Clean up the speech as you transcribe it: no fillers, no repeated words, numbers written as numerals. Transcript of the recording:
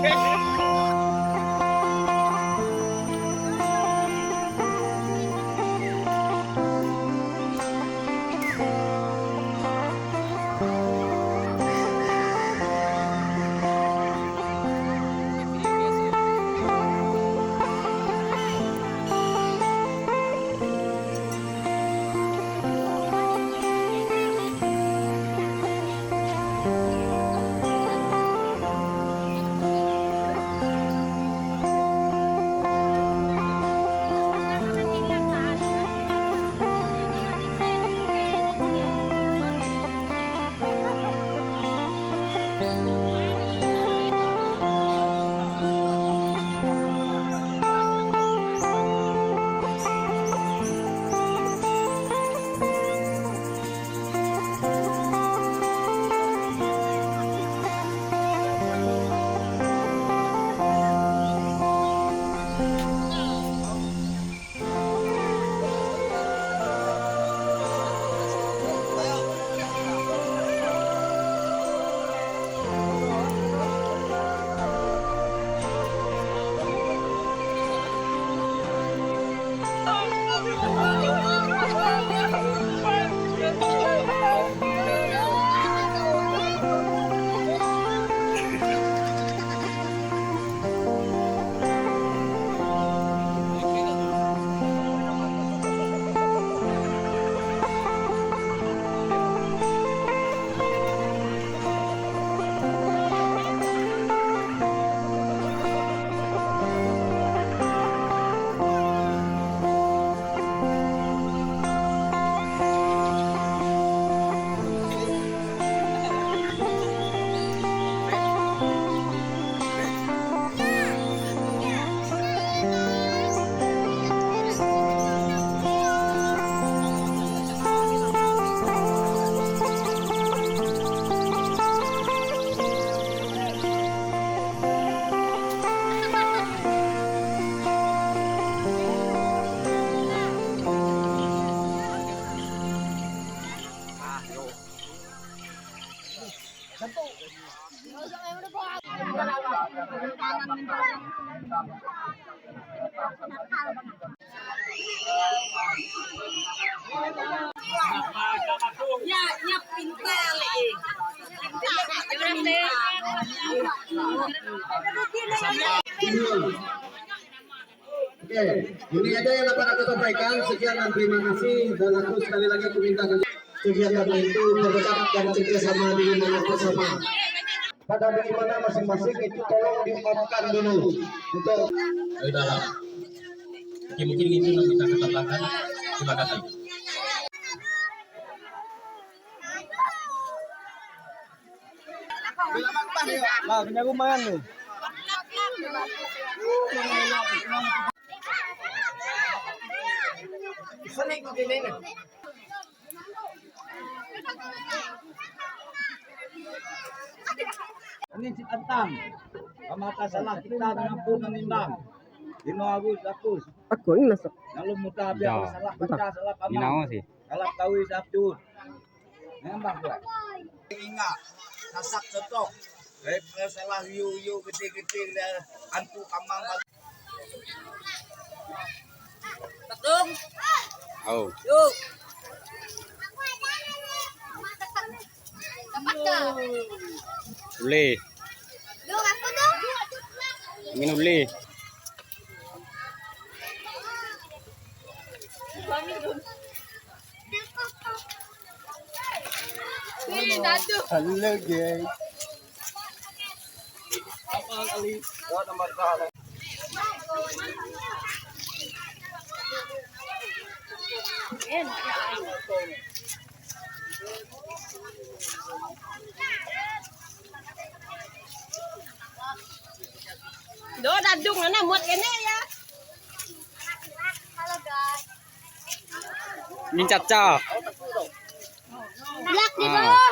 Ya pintar Oke, ini aja yang dapat aku sampaikan. Sekian dan terima kasih. Dan aku sekali lagi aku minta kegiatan itu berdekat dan kerjasama di mana bersama. Pada bagaimana masing-masing itu tolong di-off-kan dulu untuk dalam. Mungkin itu yang bisa kita tambahkan. Terima kasih. Nah, penyagumangan nih. Sini ini. Ini si Antang. Pamata salah kita mengampun menimbang. Dino Agus hapus. Aku ini masuk. Lalu mutabi salah baca salah pamang. Ginawa sih. Salah tahu sabtun. Nembak gue. Ingat. Nasak cocok. Salah yu gede-gede antu kamang. Betul. Oh. Yuk. Dapat enggak? Uli. Dong, aku dong. Ingin uli. Ini dadu. Halo guys. Apa kali? Buat nomor salah. Do dadung na muat kene ya. Halo guys. Ini caca. Black di bawah.